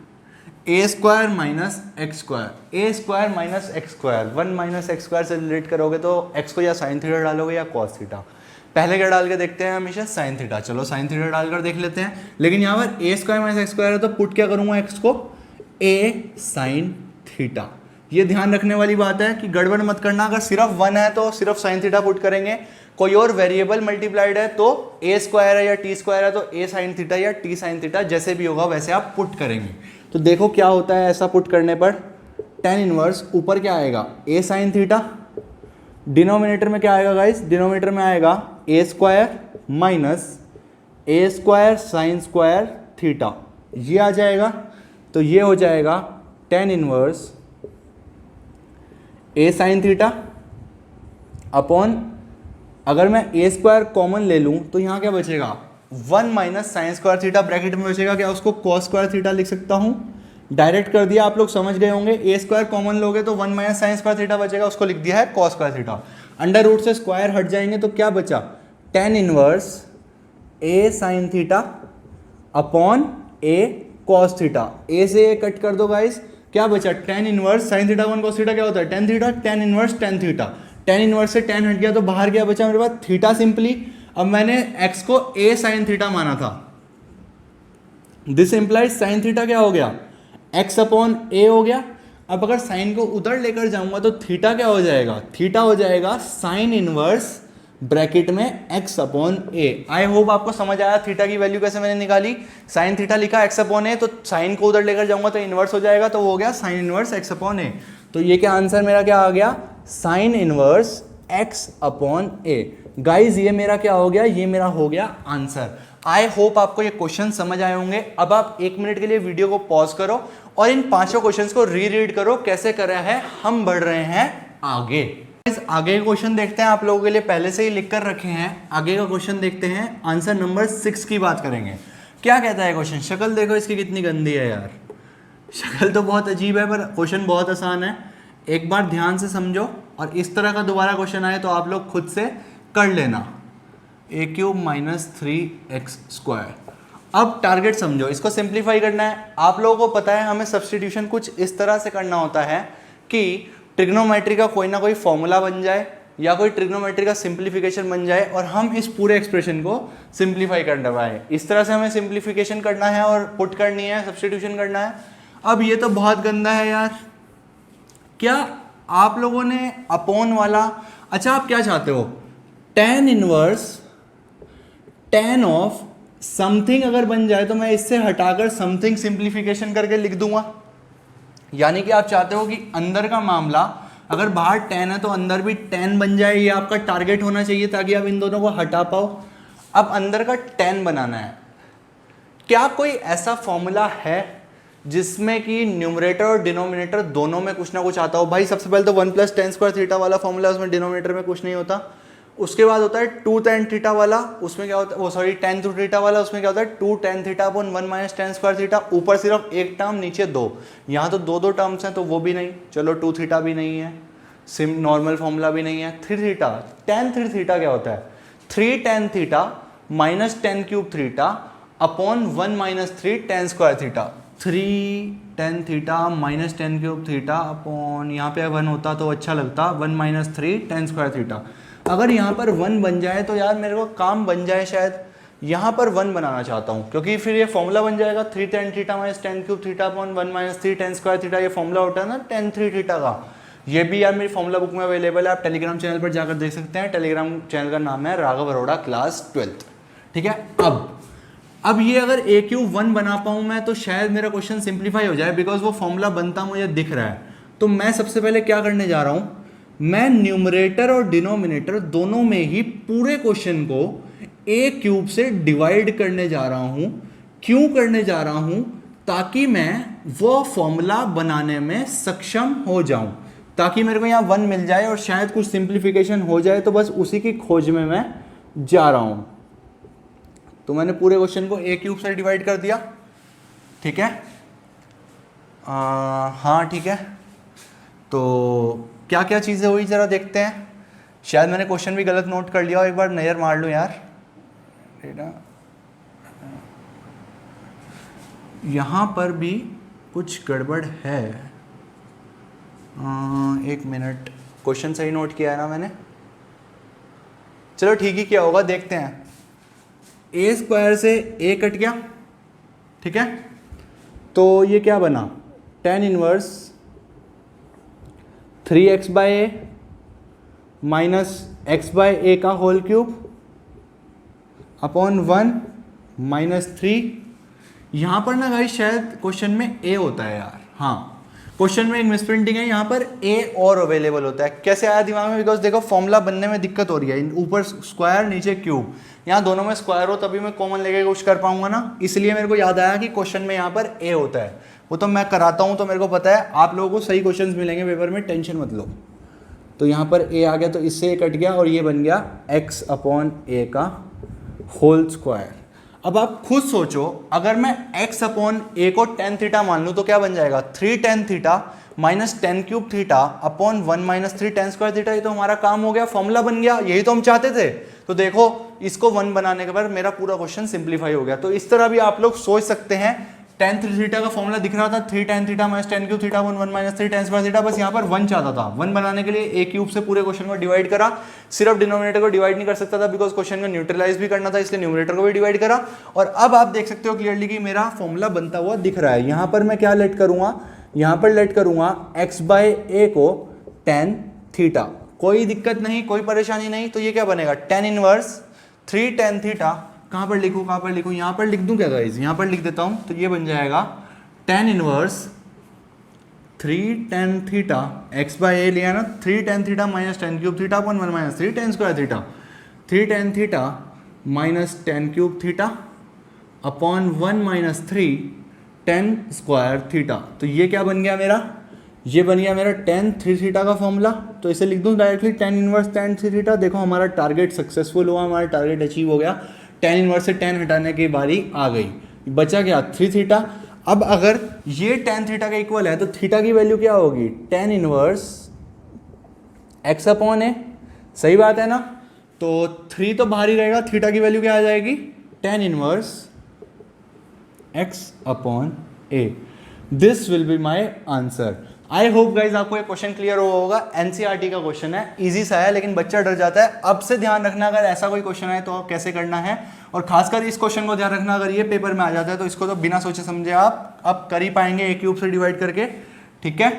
a square minus x square, a square minus x square, 1 minus x square से रिलेट करोगे तो x को या sine theta डालोगे या कॉस थीटा। पहले क्या डाल के देखते हैं हमेशा? Sine theta. चलो साइन थीटा डालकर देख लेते हैं। लेकिन यहाँ पर ए स्क्वायर माइनस एक्स स्क्वायर है तो पुट क्या करूँगा एक्स को? ए साइन थीटा। ये ध्यान रखने वाली बात है कि गड़बड़ मत करना। अगर सिर्फ 1 है तो सिर्फ साइन थीटा पुट करेंगे, कोई और वेरिएबल मल्टीप्लाइड है तो ए स्क्वायर है या टी स्क्वायर है तो ए साइन थीटा या टी साइन थीटा, जैसे भी होगा वैसे आप पुट करेंगे। तो देखो क्या होता है ऐसा पुट करने पर। tan इनवर्स ऊपर क्या आएगा? ए साइन थीटा। डिनोमिनेटर में क्या आएगा गाइस? डिनोमिनेटर में आएगा ए square minus a square sine square theta, ये आ जाएगा। तो ये हो जाएगा tan inverse a sine theta upon, अगर मैं ए स्क्वायर कॉमन ले लूँ तो यहाँ क्या बचेगा? 1 minus sine square theta, bracket में बचेगा क्या? उसको कॉस स्क्वायर थीटा लिख सकता हूँ। डायरेक्ट कर दिया, आप लोग समझ गए होंगे। ए स्क्वायर कॉमन लोगे तो 1 माइनस साइन स्क्वायर थीटा बचेगा, उसको लिख दिया है cos square theta. Under root से स्क्वायर हट जाएंगे तो क्या बचा? tan inverse a sine theta upon a cos theta. A से ए कट कर दो गाइस, क्या बचा? tan inverse sine theta one cos theta क्या होता है? tan theta, tan inverse tan theta. tan inverse से tan हट गया तो बाहर क्या बचा मेरे पास? Theta simply. अब मैंने x को a साइन थीटा माना था, दिस इंप्लाइज साइन थीटा क्या हो गया? x अपॉन a हो गया। अब अगर साइन को उधर लेकर जाऊंगा तो थीटा क्या हो जाएगा? थीटा हो जाएगा साइन इनवर्स ब्रैकेट में x upon a। I hope आपको समझ आया थीटा की वैल्यू कैसे मैंने निकाली। साइन थीटा लिखा x अपॉन a, तो साइन को उधर लेकर जाऊंगा तो इनवर्स हो जाएगा, तो वो हो गया sine inverse x upon a। तो ये क्या आंसर मेरा क्या आ गया? Sine inverse x upon a। Guys ये मेरा क्या हो गया? ये मेरा हो गया आंसर। आई होप आपको ये क्वेश्चन समझ आए होंगे। अब आप 1 मिनट के लिए वीडियो को पॉज करो और इन 5 क्वेश्चंस को रीड करो कैसे कर रहा है। हम बढ़ रहे हैं आगे। आगे का क्वेश्चन देखते हैं, आप लोगों के लिए पहले से ही लिख कर रखे हैं। आगे का क्वेश्चन देखते हैं, आंसर नंबर 6 की बात करेंगे। क्या कहता है क्वेश्चन? शक्ल देखो इसकी कितनी गंदी है यार, शक्ल तो बहुत अजीब है पर क्वेश्चन बहुत आसान है। एक बार ध्यान से समझो और इस तरह का दोबारा क्वेश्चन आए तो आप लोग खुद से कर लेना। ए क्यूब माइनस 3x स्क्वायर। अब टारगेट समझो, इसको सिंप्लीफाई करना है। आप लोगों को पता है हमें सब्स्टिट्यूशन कुछ इस तरह से करना होता है कि ट्रिग्नोमेट्री का कोई ना कोई फॉर्मूला बन जाए या कोई ट्रिग्नोमेट्री का सिंप्लीफिकेशन बन जाए और हम इस पूरे एक्सप्रेशन को सिंप्लीफाई करना पाए। इस तरह से हमें सिंप्लीफिकेशन करना है और पुट करनी है, सब्स्टिट्यूशन करना है। अब ये तो बहुत गंदा है यार, क्या आप लोगों ने अपॉन वाला, अच्छा आप क्या चाहते हो? tan inverse tan of something अगर बन जाए तो मैं इससे हटाकर समथिंग सिंप्लीफिकेशन करके लिख दूंगा। यानी कि आप चाहते हो कि अंदर का मामला अगर बाहर tan है तो अंदर भी tan बन जाए, ये आपका टारगेट होना चाहिए ताकि आप इन दोनों को हटा पाओ। अब अंदर का tan बनाना है। क्या कोई ऐसा फॉर्मूला है जिसमें कि न्यूमरेटर और डिनोमिनेटर दोनों में कुछ ना कुछ आता हो? भाई सबसे पहले तो 1 प्लस टेन स्क्वायर थीटा वाला फॉर्मूला, उसमें डिनोमिनेटर में कुछ नहीं होता। उसके बाद होता है 2 tan थीटा वाला, उसमें क्या होता है, वो सॉरी tan टू थीटा वाला, उसमें क्या होता है 2 tan theta upon 1 minus tan square theta. ऊपर सिर्फ एक टर्म, नीचे 2। यहाँ तो 2 टर्म्स हैं तो वो भी नहीं। चलो 2 थीटा भी नहीं है, सिम नॉर्मल फॉर्मूला भी नहीं है। 3 थीटा, tan 3 थीटा क्या होता है? 3 tan theta minus ten cube theta upon 1 minus 3 tan square theta. 3 tan theta minus ten cube theta upon, यहाँ पे 1 होता तो अच्छा लगता, 1 माइनस 3 tan स्क्वायर थीटा। अगर यहाँ पर 1 बन जाए तो यार मेरे को काम बन जाए शायद। यहाँ पर 1 बनाना चाहता हूँ क्योंकि फिर ये फॉर्मूला बन जाएगा 3 tan theta minus ten cube theta upon 1 minus 3 tan square theta. ये फॉर्मूला होता है ना tan 3 थीटा का। ये भी यार मेरी फॉर्मूला बुक में अवेलेबल है, आप टेलीग्राम चैनल पर जाकर देख सकते हैं। टेलीग्राम चैनल का नाम है राघव अरोड़ा क्लास 12th। ठीक है, अब ये अगर ए क्यूब 1 बना पाऊँ मैं तो शायद मेरा क्वेश्चन सिंप्लीफाई हो जाए, बिकॉज वो फॉर्मूला बनता मुझे दिख रहा है। तो मैं सबसे पहले क्या करने जा रहा हूँ, मैं न्यूमरेटर और डिनोमिनेटर दोनों में ही पूरे क्वेश्चन को ए क्यूब से डिवाइड करने जा रहा हूँ। क्यों करने जा रहा हूँ? ताकि मैं वो फॉर्मूला बनाने में सक्षम हो जाऊँ, ताकि मेरे को यहाँ 1 मिल जाए और शायद कुछ सिंप्लीफिकेशन हो जाए, तो बस उसी की खोज में मैं जा रहा हूँ। तो मैंने पूरे क्वेश्चन को a क्यूब से डिवाइड कर दिया, ठीक है। हाँ ठीक है, तो क्या क्या चीज़ें हुई ज़रा देखते हैं। शायद मैंने क्वेश्चन भी गलत नोट कर लिया हो, एक बार नज़र मार लूँ यार। यहाँ पर भी कुछ गड़बड़ है। एक मिनट, क्वेश्चन सही नोट किया है ना मैंने? चलो ठीक ही क्या होगा, देखते हैं। ए स्क्वायर से ए कट गया, ठीक है। तो ये क्या बना, tan inverse 3x bye A minus x by ए का होल क्यूब अपॉन 1 माइनस 3। यहाँ पर ना गाइस शायद क्वेश्चन में a होता है यार। हाँ, क्वेश्चन में एक मिसप्रिंटिंग है, यहाँ पर a और अवेलेबल होता है। कैसे आया दिमाग में? बिकॉज देखो फॉर्मूला बनने में दिक्कत हो रही है, ऊपर स्क्वायर नीचे क्यूब, यहाँ दोनों में स्क्वायर हो तभी मैं कॉमन लेके कुछ कर पाऊंगा ना, इसलिए मेरे को याद आया कि क्वेश्चन में यहाँ पर a होता है। वो तो मैं कराता हूँ तो मेरे को पता है, आप लोगों को सही क्वेश्चन मिलेंगे पेपर में, टेंशन मत लो। तो यहाँ पर a आ गया, तो इससे a कट गया और ये बन गया x अपॉन ए का होल स्क्वायर। अब आप खुद सोचो, अगर मैं x अपॉन ए को tan थीटा मान लूँ तो क्या बन जाएगा, 3 tan theta minus tan cube theta upon 1 minus 3 tan square theta. ये तो हमारा काम हो गया, फॉर्मूला बन गया, यही तो हम चाहते थे। तो देखो इसको 1 बनाने के बाद मेरा पूरा क्वेश्चन सिंप्लीफाई हो गया। तो इस तरह भी आप लोग सोच सकते हैं। tan थीटा का फॉर्मूला दिख रहा था 3 tan theta minus tan cube theta 1 minus 3 tan square theta, बस यहाँ पर 1 चाहता था। 1 बनाने के लिए a क्यूब से पूरे क्वेश्चन को डिवाइड करा, सिर्फ डिनोमिनेटर को डिवाइड नहीं कर सकता था बिकॉज क्वेश्चन को न्यूट्रलाइज भी करना था, इसलिए न्यूमरेटर को भी डिवाइड करा। और अब आप देख सकते हो क्लियरली कि मेरा फॉर्मूला बनता हुआ दिख रहा है। यहाँ पर मैं क्या लेट करूंगा, यहाँ पर लेट करूंगा x बाय ए को tan थीटा, कोई दिक्कत नहीं, कोई परेशानी नहीं। तो ये क्या बनेगा, tan इनवर्स 3 tan थीटा, कहाँ पर लिखूँ, कहाँ पर लिखूँ, यहाँ पर लिख दूँ क्या गाइस, यहाँ पर लिख देता हूँ। तो ये बन जाएगा tan inverse 3 tan theta, x by a लिया ना, 3 tan theta minus tan cube theta upon 1 minus 3 tan square theta, 3 tan theta minus tan cube theta upon 1 minus 3 tan square theta. तो ये क्या बन गया मेरा, ये बन गया मेरा tan 3 थीटा का फॉर्मूला। तो इसे लिख दूँ directly, tan inverse tan 3 theta. देखो हमारा टारगेट सक्सेसफुल हुआ, हमारा टारगेट अचीव हो गया। tan इनवर्स से tan हटाने की बारी आ गई, बचा गया 3 थीटा। अब अगर ये tan थीटा का इक्वल है तो थीटा की वैल्यू क्या होगी, tan इनवर्स x अपॉन ए, सही बात है ना। तो 3 तो बाहर ही रहेगा, थीटा की वैल्यू क्या आ जाएगी, tan inverse x upon A. This will be my answer. I hope guys आपको ये क्वेश्चन क्लियर हुआ होगा। एनसीईआरटी का क्वेश्चन है, इजी सा है लेकिन बच्चा डर जाता है। अब से ध्यान रखना, अगर ऐसा कोई क्वेश्चन है तो आप कैसे करना है, और खासकर इस क्वेश्चन को ध्यान रखना, अगर ये पेपर में आ जाता है तो इसको तो बिना सोचे समझे आप अब कर ही पाएंगे ए क्यूब से डिवाइड करके, ठीक है।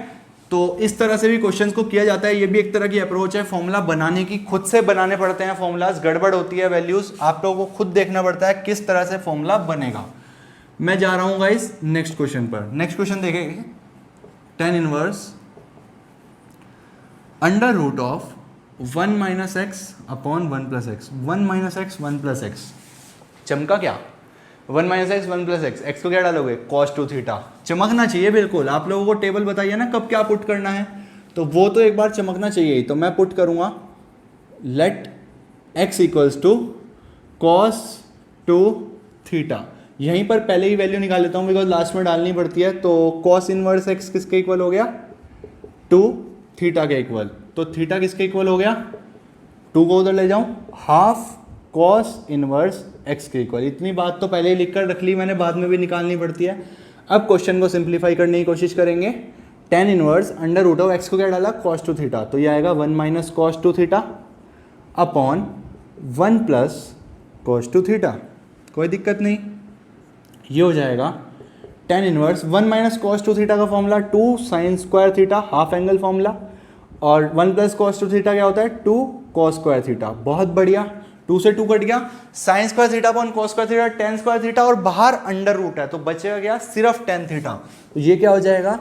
तो इस तरह से भी क्वेश्चंस को किया जाता है, ये भी एक तरह की अप्रोच है फॉर्मूला बनाने की। खुद से बनाने पड़ते हैं फॉर्मूलाज, गड़बड़ होती है वैल्यूज, आप लोगों को खुद देखना पड़ता है किस तरह से फॉर्मूला बनेगा। मैं जा रहा हूँ गाइस नेक्स्ट क्वेश्चन पर। नेक्स्ट क्वेश्चन देखेंगे, tan inverse under root of 1 minus x upon 1 plus x. 1 minus x 1 plus x, चमका क्या, 1 minus x 1 plus x, x को क्या डालोगे, cos 2 थीटा। चमकना चाहिए बिल्कुल, आप लोगों को टेबल बताइए ना कब क्या पुट करना है, तो वो तो एक बार चमकना चाहिए। तो मैं पुट करूंगा let x equals to cos 2 theta. यहीं पर पहले ही वैल्यू निकाल लेता हूँ बिकॉज लास्ट में डालनी पड़ती है। तो cos इनवर्स x किसके इक्वल हो गया, 2 थीटा के इक्वल। तो थीटा किसके इक्वल हो गया, 2 को उधर ले जाऊं, हाफ cos इनवर्स x के इक्वल। इतनी बात तो पहले ही लिख कर रख ली मैंने, बाद में भी निकालनी पड़ती है। अब क्वेश्चन को सिंप्लीफाई करने की कोशिश करेंगे। tan inverse under root of x को क्या डाला, cos 2 थीटा, तो ये आएगा 1 minus cos 2 theta upon 1 plus cos 2 theta. कोई दिक्कत नहीं, ये हो जाएगा tan inverse 1 minus cos 2 theta का formula 2 sine square theta, half angle formula, और 1 प्लस cos 2 थीटा क्या होता है, 2 cos स्क्वायर थीटा। बहुत बढ़िया, 2 से 2 कट गया, sign square theta upon cos square theta, tan square theta, और बाहर अंडर रूट है तो बचेगा क्या, सिर्फ tan थीटा। तो ये क्या हो जाएगा,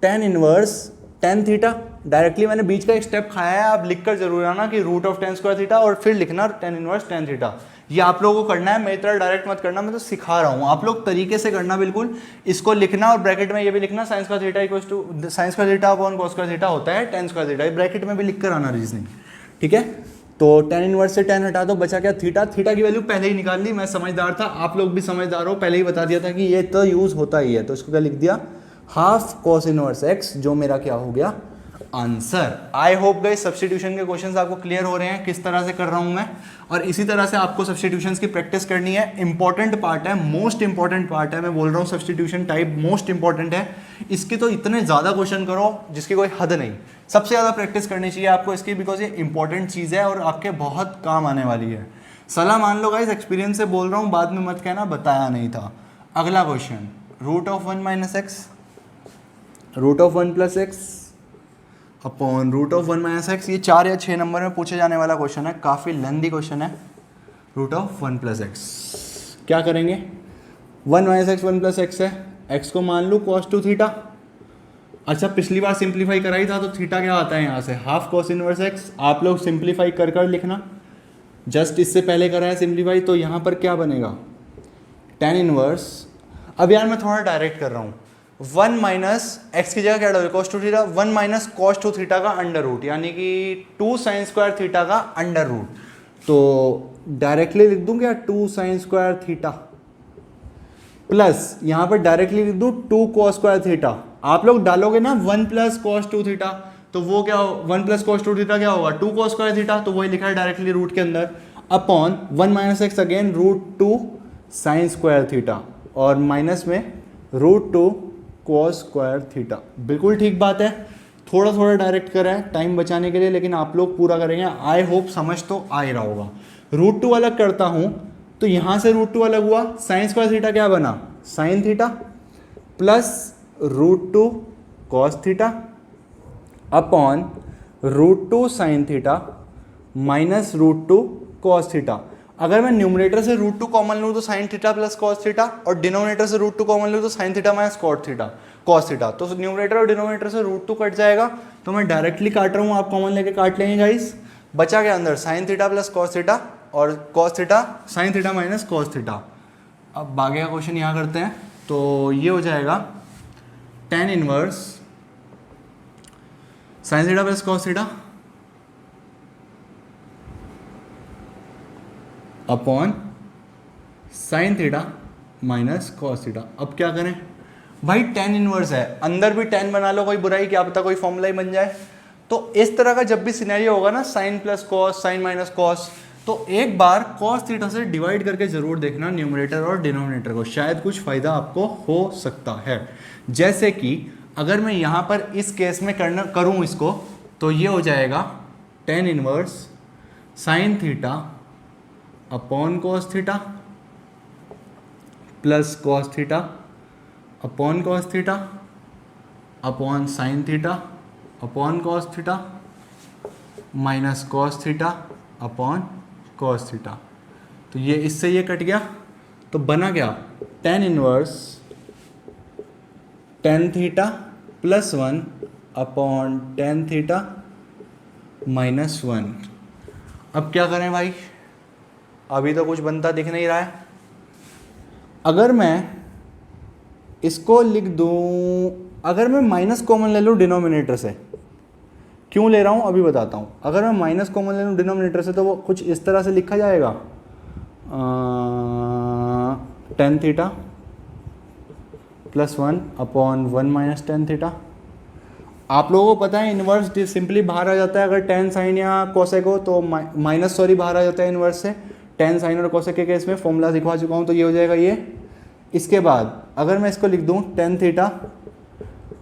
tan inverse tan theta. Directly मैंने बीच का एक स्टेप खाया है, आप लिख कर जरूर आना कि root of tan square theta और फिर लिखना tan इनवर्स tan थीटा। ये आप लोगों को करना है, मेरी तरह डायरेक्ट मत करना, मैं तो सिखा रहा हूँ, आप लोग तरीके से करना बिल्कुल। इसको लिखना और ब्रैकेट में ये भी लिखना sine square theta equals to sine square theta upon cos square theta होता है tan स्क्वायर थीटा, ब्रैकेट में भी लिख कर आना रीजनिंग, ठीक है। तो tan इनवर्स से tan हटा दो, बचा क्या थीटा, थीटा की वैल्यू पहले ही निकाल ली, मैं समझदार था, आप लोग भी समझदार हो, पहले ही बता दिया था कि ये तो यूज होता ही है, तो इसको क्या लिख दिया हाफ कॉस इनवर्स x, जो मेरा क्या हो गया answer. I hope guys substitution के क्वेश्चंस आपको क्लियर हो रहे हैं किस तरह से कर रहा हूं मैं, और इसी तरह से आपको सब्स्टिट्यूशंस की प्रैक्टिस करनी है। इंपॉर्टेंट पार्ट है, मोस्ट इंपॉर्टेंट पार्ट है, मैं बोल रहा हूँ सब्स्टिट्यूशन टाइप मोस्ट इंपॉर्टेंट है। इसकी तो इतने ज़्यादा क्वेश्चन करो जिसकी कोई हद नहीं, सबसे ज़्यादा प्रैक्टिस करनी चाहिए आपको इसकी, बिकॉज ये इंपॉर्टेंट चीज़ है और आपके बहुत काम आने वाली है। सलाह मान लो गाइस, एक्सपीरियंस से बोल रहा हूँ, बाद में मत कहना बताया नहीं था। अगला question, root of 1 minus x, root of 1 plus x upon root of 1 minus x, ये 4 या 6 नंबर में पूछे जाने वाला क्वेश्चन है, काफ़ी लेंदी क्वेश्चन है। रूट ऑफ 1 प्लस एक्स क्या करेंगे, 1 माइनस एक्स 1 प्लस एक्स है, एक्स को मान लूँ कॉस टू थीटा। अच्छा पिछली बार सिंप्लीफाई कराई था तो थीटा क्या आता है यहाँ से हाफ कॉस इनवर्स एक्स, आप लोग सिंप्लीफाई कर कर लिखना, जस्ट इससे पहले करा है सिंप्लीफाई, तो यहाँ पर क्या बनेगा tan इनवर्स। अब यार मैं थोड़ा डायरेक्ट कर रहा हूँ, 1 माइनस एक्स की जगह क्या डालोगे cos two theta, 1 minus cos two theta का अंडर रूट, यानी कि 2 साइन स्क्वायर थीटा का अंडर रूट, तो डायरेक्टली लिख दूं क्या 2 साइन स्क्वायर थीटा, प्लस यहाँ पर डायरेक्टली लिख दूं 2 कॉस स्क्वायर थीटा। आप लोग डालोगे ना 1 प्लस कॉस टू थीटा, तो वो क्या हो 1 प्लस कॉस टू थीटा क्या होगा 2 कॉस स्क्वायर थीटा, तो वही लिखा है डायरेक्टली रूट के अंदर, upon 1 minus x again root 2 sine square theta, और माइनस में रूट 2 कॉस स्क्वायर थीटा। बिल्कुल ठीक बात है, थोड़ा थोड़ा डायरेक्ट करा है टाइम बचाने के लिए, लेकिन आप लोग पूरा करेंगे, आई होप समझ तो आ ही रहा होगा। रूट 2 अलग करता हूं तो यहां से रूट 2 अलग हुआ, साइन स्क्वायर थीटा क्या बना sine theta, plus root 2 cos theta upon root 2 sine theta minus root 2 cos theta. अगर मैं न्यूमरेटर से रूट 2 कॉमन लूँ तो sine theta plus cos theta, और डिनोमिनेटर से रूट 2 कॉमन लूँ तो sine theta minus cos theta, तो न्यूमरेटर और डिनोमिनेटर से रूट 2 कट जाएगा, तो मैं डायरेक्टली काट रहा हूँ, आप कॉमन लेके काट लेंगे गाइस, बचा के अंदर sine theta plus cos theta और cos theta sine theta minus cos theta. अब आगे का क्वेश्चन यहाँ करते हैं, तो ये हो जाएगा tan inverse sine theta plus cos theta upon sine theta minus cos theta. अब क्या करें भाई, tan इनवर्स है, अंदर भी tan बना लो, कोई बुराई, क्या पता कोई फॉर्मूला ही बन जाए। तो इस तरह का जब भी सिनेरियो होगा ना, sine plus cos sine minus cos, तो एक बार कॉस थीटा से डिवाइड करके जरूर देखना न्यूमरेटर और डिनोमिनेटर को, शायद कुछ फायदा आपको हो सकता है। जैसे कि अगर मैं यहाँ पर इस केस में करूँ इसको, तो ये हो जाएगा tan inverse sine theta upon cos theta plus cos theta upon cos theta upon sine theta upon cos theta minus cos theta upon cos theta. तो ये इससे ये कट गया, तो बना क्या tan inverse tan theta plus 1 upon tan theta minus 1। अब क्या करें भाई, अभी तो कुछ बनता दिख नहीं रहा है। अगर मैं इसको लिख दूं, अगर मैं माइनस कॉमन ले लूँ डिनोमिनेटर से, क्यों ले रहा हूँ अभी बताता हूँ। अगर मैं माइनस कॉमन ले लूँ डिनोमिनेटर से, तो वो कुछ इस तरह से लिखा जाएगा tan theta plus 1 upon 1 minus tan theta. आप लोगों को पता है इनवर्स सिंपली बाहर आ जाता है, अगर tan साइन या कोसेक हो तो माइनस बाहर आ जाता है इनवर्स से। tan साइन और कोसेक के केस में फॉर्मूला सिखवा चुका हूँ, तो ये हो जाएगा ये। इसके बाद अगर मैं इसको लिख दूँ tan theta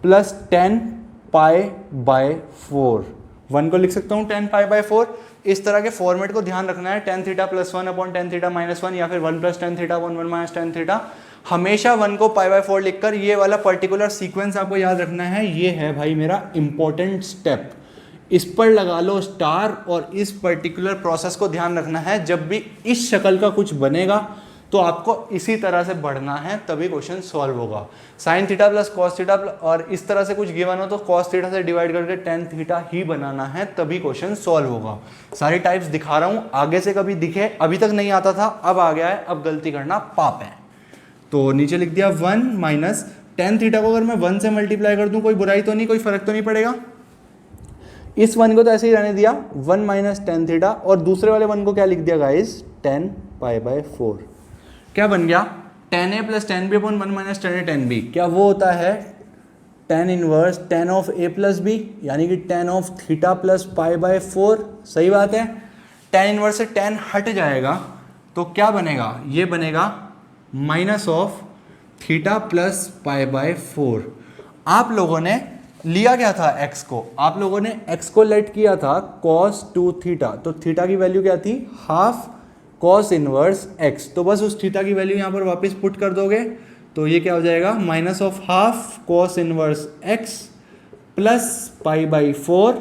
plus tan pi by 4, 1 को लिख सकता हूँ tan पाई बाय 4। इस तरह के फॉर्मेट को ध्यान रखना है, tan theta plus 1 upon tan theta minus 1, या फिर 1 plus tan theta upon 1 minus tan theta. हमेशा 1 को पाई बाय 4 लिखकर ये वाला पर्टिकुलर सीक्वेंस आपको याद रखना है। ये है भाई मेरा इंपॉर्टेंट स्टेप, इस पर लगा लो स्टार, और इस पर्टिकुलर प्रोसेस को ध्यान रखना है। जब भी इस शक्ल का कुछ बनेगा तो आपको इसी तरह से बढ़ना है तभी क्वेश्चन सॉल्व होगा। Sign theta plus cos theta और इस तरह से कुछ गिवन हो तो कॉस थीटा से डिवाइड करके टेन थीटा ही बनाना है तभी क्वेश्चन सॉल्व होगा। सारी टाइप्स दिखा रहा हूं, आगे से कभी दिखे, अभी तक नहीं आता था, अब आ गया है, अब गलती करना पाप है। तो नीचे लिख दिया 1 माइनस टेन थीटा को अगर मैं 1 से मल्टीप्लाई कर दूं कोई बुराई तो नहीं, कोई फर्क तो नहीं पड़ेगा। इस 1 को तो ऐसे ही रहने दिया 1 माइनस टेन थीटा और दूसरे वाले 1 को क्या लिख दिया गाइस 10 पाई बाय 4। क्या बन गया tan a plus tan b upon 1 minus tan a tan b. क्या वो होता है tan inverse tan of a plus b, यानी कि tan of theta plus pi by 4। सही बात है। tan इनवर्स से tan हट जाएगा तो क्या बनेगा, ये बनेगा minus of theta plus pi by 4। आप लोगों ने लिया क्या था x को, आप लोगों ने x को लेट किया था cos 2 थीटा, तो थीटा की वैल्यू क्या थी हाफ cos इनवर्स x, तो बस उस थीटा की वैल्यू यहाँ पर वापस पुट कर दोगे तो ये क्या हो जाएगा minus of half cos inverse x plus pi by 4,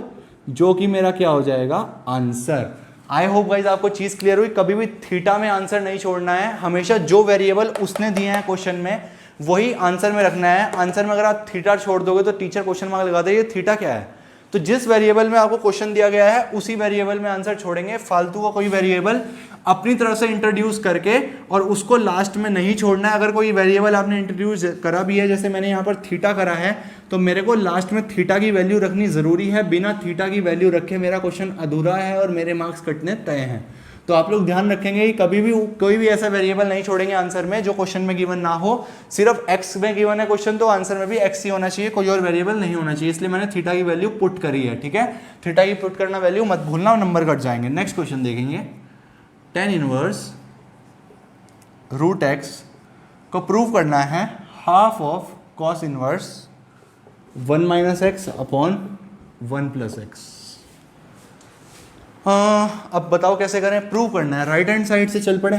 जो कि मेरा क्या हो जाएगा आंसर। आई होप गाइज आपको चीज क्लियर हुई। कभी भी थीटा में आंसर नहीं छोड़ना है, हमेशा जो वेरिएबल उसने दिए हैं क्वेश्चन में वही आंसर में रखना है। आंसर में अगर आप थीटा छोड़ दोगे तो टीचर क्वेश्चन मार्क लगा देगा ये थीटा क्या है। तो जिस वेरिएबल में आपको क्वेश्चन दिया गया है उसी वेरिएबल में आंसर छोड़ेंगे, फालतू का कोई वेरिएबल अपनी तरफ से इंट्रोड्यूस करके और उसको लास्ट में नहीं छोड़ना है। अगर कोई वेरिएबल आपने इंट्रोड्यूस करा भी है, जैसे मैंने यहाँ पर थीटा करा है, तो मेरे को लास्ट में थीटा की वैल्यू रखनी जरूरी है। बिना थीटा की वैल्यू रखे मेरा क्वेश्चन अधूरा है और मेरे मार्क्स कटने तय हैं। तो आप लोग ध्यान रखेंगे कि कभी भी कोई भी ऐसा वेरिएबल नहीं छोड़ेंगे आंसर में जो क्वेश्चन में गिवन ना हो। सिर्फ एक्स में गिवन है क्वेश्चन तो आंसर में भी एक्स ही होना चाहिए, कोई और वेरिएबल नहीं होना चाहिए। इसलिए मैंने थीटा की वैल्यू पुट करी है, ठीक है। थीटा की पुट करना वैल्यू मत भूलना, नंबर कट जाएंगे। नेक्स्ट क्वेश्चन देखेंगे, tan इनवर्स रूट एक्स को प्रूव करना है half of cos inverse 1 minus x upon 1 plus x. अब बताओ कैसे करें, प्रूव करना है। राइट हैंड साइड से चल पड़े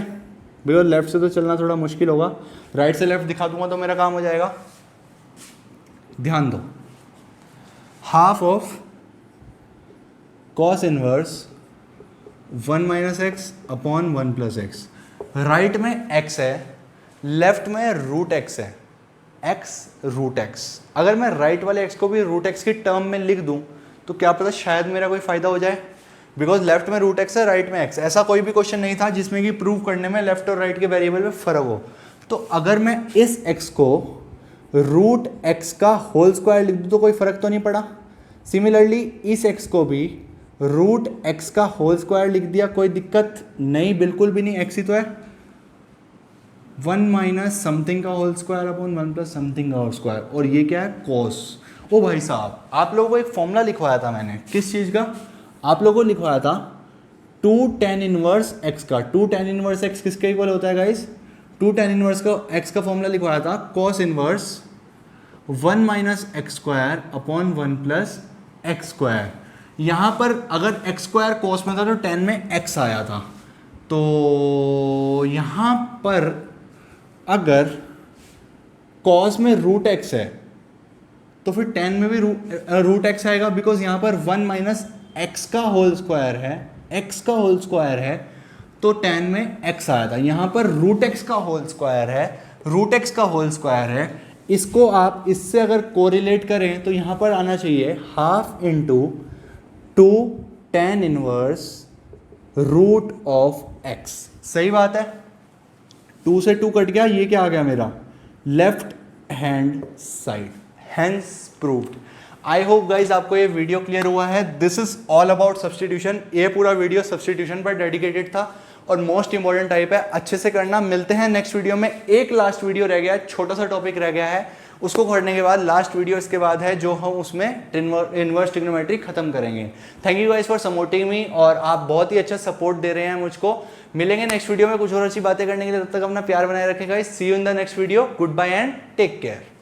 भैया, लेफ्ट से तो चलना थोड़ा मुश्किल होगा, राइट से लेफ्ट दिखा दूंगा तो मेरा काम हो जाएगा। ध्यान दो, half of cos inverse 1 minus x upon 1 plus x. Right में x है, लेफ्ट में रूट x है, x रूट x। अगर मैं राइट वाले x को भी रूट x की टर्म में लिख दूं तो क्या पता शायद मेरा कोई फायदा हो जाए, बिकॉज लेफ्ट में रूट x है, राइट में x। ऐसा कोई भी क्वेश्चन नहीं था जिसमें कि प्रूव करने में लेफ्ट और राइट के वेरिएबल में फर्क हो। तो अगर मैं इस x को रूट x का होल स्क्वायर लिख दूं तो कोई फर्क तो नहीं पड़ा। सिमिलरली इस x को भी रूट x का होल स्क्वायर लिख दिया, कोई दिक्कत नहीं, बिल्कुल भी नहीं, x ही तो है। 1 माइनस समथिंग का whole square upon 1 plus something का होल स्क्वायर, और ये क्या है cos। ओ भाई साहब, आप लोगों को एक फॉर्मूला लिखवाया था मैंने, किस चीज़ का, आप लोगों को लिखवाया था 2 tan इनवर्स x का। 2 tan इनवर्स x किसके इक्वल होता है गाइस, 2 tan इनवर्स का x का फॉर्मूला लिखवाया था cos inverse 1 minus x square upon 1 plus x square. यहाँ पर अगर x स्क्वायर cos में था तो tan में x आया था, तो यहाँ पर अगर cos में रूट x है तो फिर tan में भी रूट x आएगा, बिकॉज यहाँ पर 1 माइनस x का होल स्क्वायर है, x का होल स्क्वायर है, तो tan में x आया था। यहाँ पर रूट x का होल स्क्वायर है, रूट x का होल स्क्वायर है, इसको आप इससे अगर कोरिलेट करें तो यहाँ पर आना चाहिए half into 2 tan inverse root of x। सही बात है, 2 से 2 कट गया, ये क्या आ गया मेरा left hand side, hence proved. I hope guys आपको ये वीडियो क्लियर हुआ है। This is all about substitution. ये पूरा वीडियो सब्सटीट्यूशन पर डेडिकेटेड था और मोस्ट इंपॉर्टेंट टाइप है, अच्छे से करना। मिलते हैं नेक्स्ट वीडियो में। एक लास्ट वीडियो रह गया है, छोटा सा टॉपिक रह गया है, उसको करने के बाद लास्ट वीडियो इसके बाद है जो हम उसमें इनवर्स ट्रिग्नोमेट्री खत्म करेंगे। Thank you guys for supporting me, और आप बहुत ही अच्छा सपोर्ट दे रहे हैं मुझको। मिलेंगे नेक्स्ट वीडियो में कुछ और अच्छी बातें करने के लिए, तब तक अपना प्यार बनाए रखें guys. See you in the next video. Goodbye and take care.